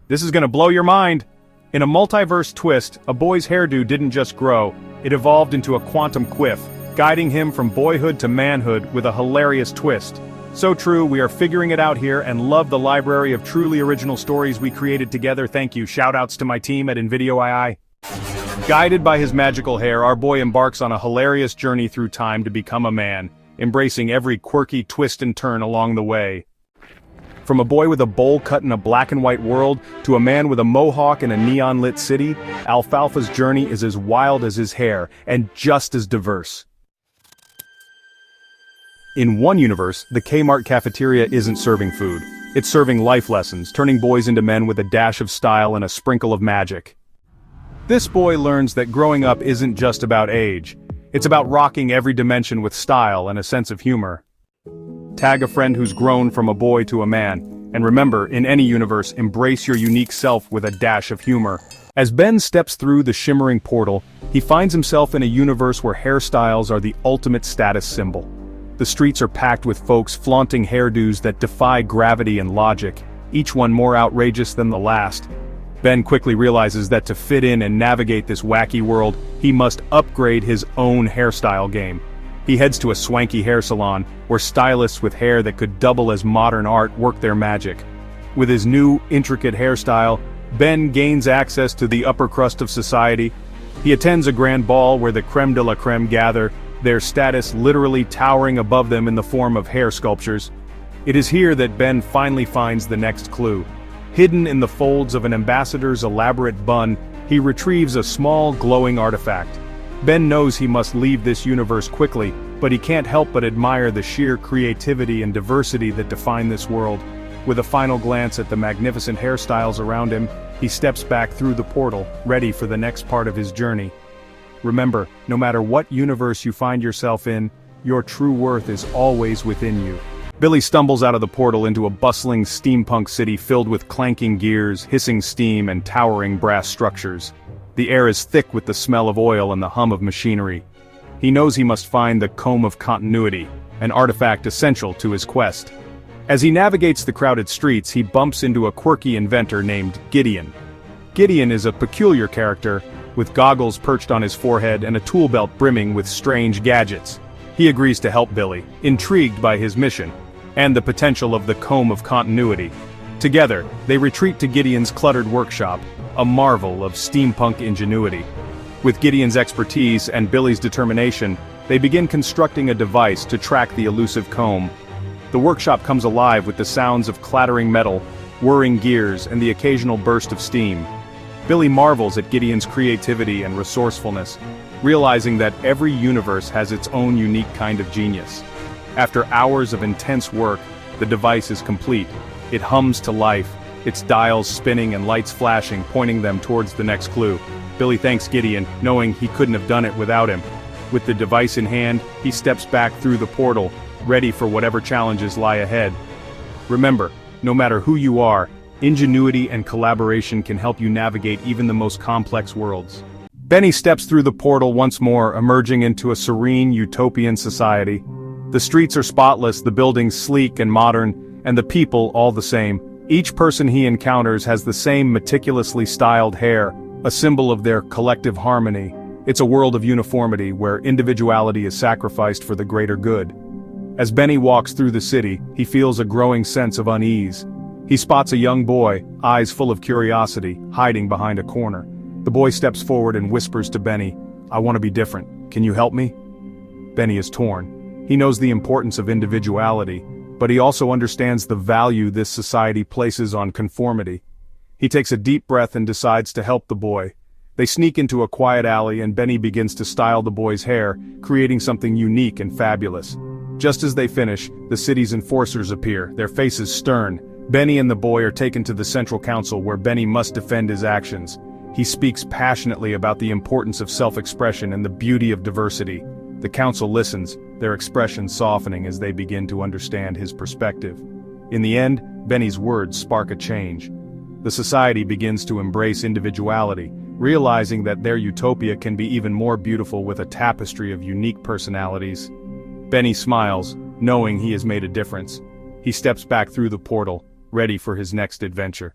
This is gonna blow your mind! In a multiverse twist, a boy's hairdo didn't just grow, it evolved into a quantum quiff, guiding him from boyhood to manhood with a hilarious twist. So true, we are figuring it out here and love the library of truly original stories we created together. Thank you. Shoutouts to my team at InVideo II. Guided by his magical hair, our boy embarks on a hilarious journey through time to become a man, embracing every quirky twist and turn along the way. From a boy with a bowl cut in a black and white world, to a man with a mohawk in a neon-lit city, Alfalfa's journey is as wild as his hair, and just as diverse. In one universe, the Kmart cafeteria isn't serving food. It's serving life lessons, turning boys into men with a dash of style and a sprinkle of magic. This boy learns that growing up isn't just about age. It's about rocking every dimension with style and a sense of humor. Tag a friend who's grown from a boy to a man, and remember, in any universe, embrace your unique self with a dash of humor. As Ben steps through the shimmering portal, he finds himself in a universe where hairstyles are the ultimate status symbol. The streets are packed with folks flaunting hairdos that defy gravity and logic, each one more outrageous than the last. Ben quickly realizes that to fit in and navigate this wacky world, he must upgrade his own hairstyle game. He heads to a swanky hair salon, where stylists with hair that could double as modern art work their magic. With his new, intricate hairstyle, Ben gains access to the upper crust of society. He attends a grand ball where the creme de la creme gather, their status literally towering above them in the form of hair sculptures. It is here that Ben finally finds the next clue. Hidden in the folds of an ambassador's elaborate bun, he retrieves a small glowing artifact. Ben knows he must leave this universe quickly, but he can't help but admire the sheer creativity and diversity that define this world. With a final glance at the magnificent hairstyles around him, he steps back through the portal, ready for the next part of his journey. Remember, no matter what universe you find yourself in, your true worth is always within you. Billy stumbles out of the portal into a bustling steampunk city filled with clanking gears, hissing steam, and towering brass structures. The air is thick with the smell of oil and the hum of machinery. He knows he must find the Comb of Continuity, an artifact essential to his quest. As he navigates the crowded streets, he bumps into a quirky inventor named Gideon. Gideon is a peculiar character, with goggles perched on his forehead and a tool belt brimming with strange gadgets. He agrees to help Billy, intrigued by his mission, and the potential of the Comb of Continuity. Together, they retreat to Gideon's cluttered workshop, a marvel of steampunk ingenuity. With Gideon's expertise and Billy's determination, they begin constructing a device to track the elusive comb. The workshop comes alive with the sounds of clattering metal, whirring gears, and the occasional burst of steam. Billy marvels at Gideon's creativity and resourcefulness, realizing that every universe has its own unique kind of genius. After hours of intense work, the device is complete. It hums to life, its dials spinning and lights flashing, pointing them towards the next clue. Billy thanks Gideon, knowing he couldn't have done it without him. With the device in hand, he steps back through the portal, ready for whatever challenges lie ahead. Remember, no matter who you are, ingenuity and collaboration can help you navigate even the most complex worlds. Benny steps through the portal once more, emerging into a serene, utopian society. The streets are spotless, the buildings sleek and modern, and the people all the same. Each person he encounters has the same meticulously styled hair, a symbol of their collective harmony. It's a world of uniformity where individuality is sacrificed for the greater good. As Benny walks through the city, he feels a growing sense of unease. He spots a young boy, eyes full of curiosity, hiding behind a corner. The boy steps forward and whispers to Benny, "I want to be different. Can you help me?" Benny is torn. He knows the importance of individuality, but he also understands the value this society places on conformity. He takes a deep breath and decides to help the boy. They sneak into a quiet alley and Benny begins to style the boy's hair, creating something unique and fabulous. Just as they finish, the city's enforcers appear, their faces stern. Benny and the boy are taken to the central council where Benny must defend his actions. He speaks passionately about the importance of self-expression and the beauty of diversity. The council listens, their expressions softening as they begin to understand his perspective. In the end, Benny's words spark a change. The society begins to embrace individuality, realizing that their utopia can be even more beautiful with a tapestry of unique personalities. Benny smiles, knowing he has made a difference. He steps back through the portal, ready for his next adventure.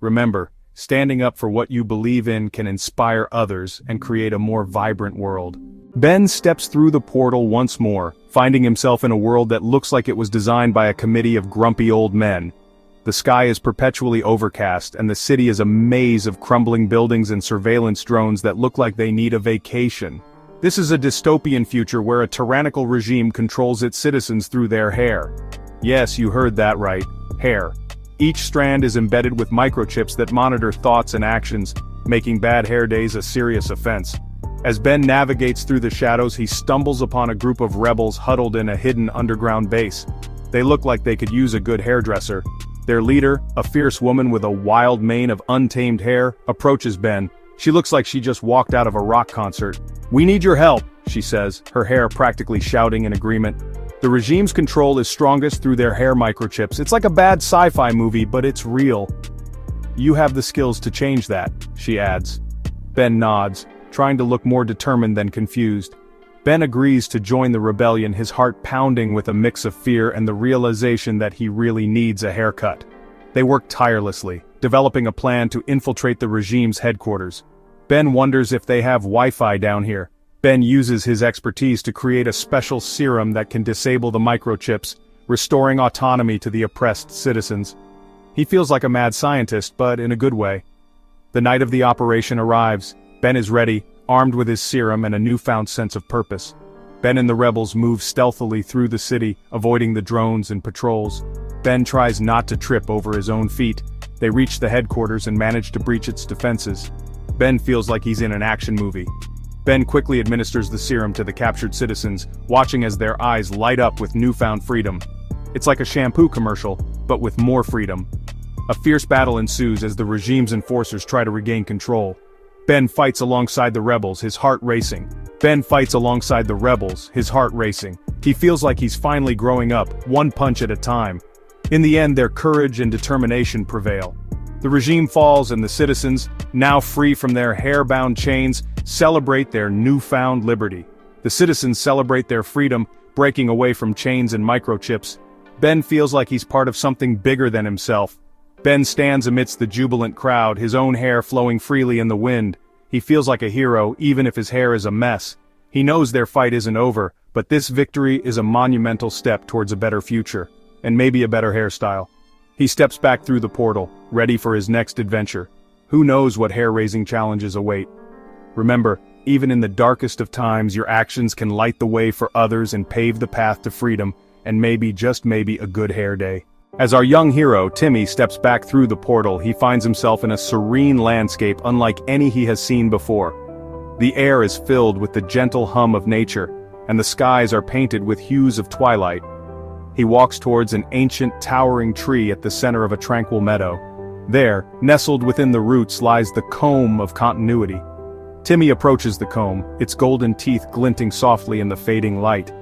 Remember, standing up for what you believe in can inspire others and create a more vibrant world. Ben steps through the portal once more, finding himself in a world that looks like it was designed by a committee of grumpy old men. The sky is perpetually overcast, and the city is a maze of crumbling buildings and surveillance drones that look like they need a vacation. This is a dystopian future where a tyrannical regime controls its citizens through their hair. Yes, you heard that right, hair. Each strand is embedded with microchips that monitor thoughts and actions, making bad hair days a serious offense. As Ben navigates through the shadows, he stumbles upon a group of rebels huddled in a hidden underground base. They look like they could use a good hairdresser. Their leader, a fierce woman with a wild mane of untamed hair, approaches Ben. She looks like she just walked out of a rock concert. "We need your help," she says, her hair practically shouting in agreement. The regime's control is strongest through their hair microchips. It's like a bad sci-fi movie, but it's real. "You have the skills to change that," she adds. Ben nods, trying to look more determined than confused. Ben agrees to join the rebellion, his heart pounding with a mix of fear and the realization that he really needs a haircut. They work tirelessly, developing a plan to infiltrate the regime's headquarters. Ben wonders if they have Wi-Fi down here. Ben uses his expertise to create a special serum that can disable the microchips, restoring autonomy to the oppressed citizens. He feels like a mad scientist, but in a good way. The night of the operation arrives. Ben is ready, armed with his serum and a newfound sense of purpose. Ben and the rebels move stealthily through the city, avoiding the drones and patrols. Ben tries not to trip over his own feet. They reach the headquarters and manage to breach its defenses. Ben feels like he's in an action movie. Ben quickly administers the serum to the captured citizens, watching as their eyes light up with newfound freedom. It's like a shampoo commercial, but with more freedom. A fierce battle ensues as the regime's enforcers try to regain control. Ben fights alongside the rebels, his heart racing. Ben fights alongside the rebels, his heart racing. He feels like he's finally growing up, one punch at a time. In the end, their courage and determination prevail. The regime falls and the citizens, now free from their hair-bound chains, celebrate their newfound liberty. The citizens celebrate their freedom, breaking away from chains and microchips. Ben feels like he's part of something bigger than himself. Ben stands amidst the jubilant crowd, his own hair flowing freely in the wind. He feels like a hero, even if his hair is a mess. He knows their fight isn't over, but this victory is a monumental step towards a better future, and maybe a better hairstyle. He steps back through the portal, ready for his next adventure. Who knows what hair-raising challenges await? Remember, even in the darkest of times, your actions can light the way for others and pave the path to freedom, and maybe, just maybe, a good hair day. As our young hero, Timmy, steps back through the portal, he finds himself in a serene landscape unlike any he has seen before. The air is filled with the gentle hum of nature, and the skies are painted with hues of twilight. He walks towards an ancient, towering tree at the center of a tranquil meadow. There, nestled within the roots, lies the comb of continuity. Timmy approaches the comb, its golden teeth glinting softly in the fading light.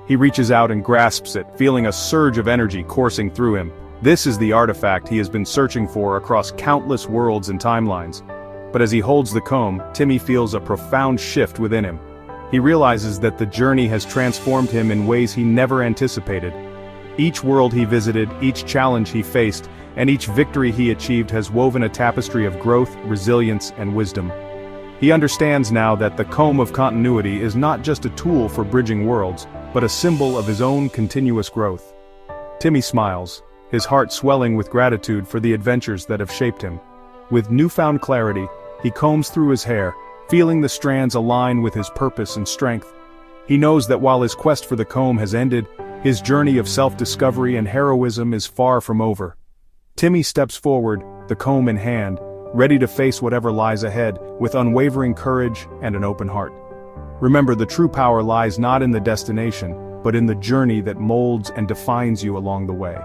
He reaches out and grasps it, feeling a surge of energy coursing through him. This is the artifact he has been searching for across countless worlds and timelines. But as he holds the comb, Timmy feels a profound shift within him. He realizes that the journey has transformed him in ways he never anticipated. Each world he visited, each challenge he faced, and each victory he achieved has woven a tapestry of growth, resilience, and wisdom. He understands now that the comb of continuity is not just a tool for bridging worlds, but a symbol of his own continuous growth. Timmy smiles, his heart swelling with gratitude for the adventures that have shaped him. With newfound clarity, he combs through his hair, feeling the strands align with his purpose and strength. He knows that while his quest for the comb has ended, his journey of self-discovery and heroism is far from over. Timmy steps forward, the comb in hand, ready to face whatever lies ahead, with unwavering courage and an open heart. Remember, the true power lies not in the destination, but in the journey that molds and defines you along the way.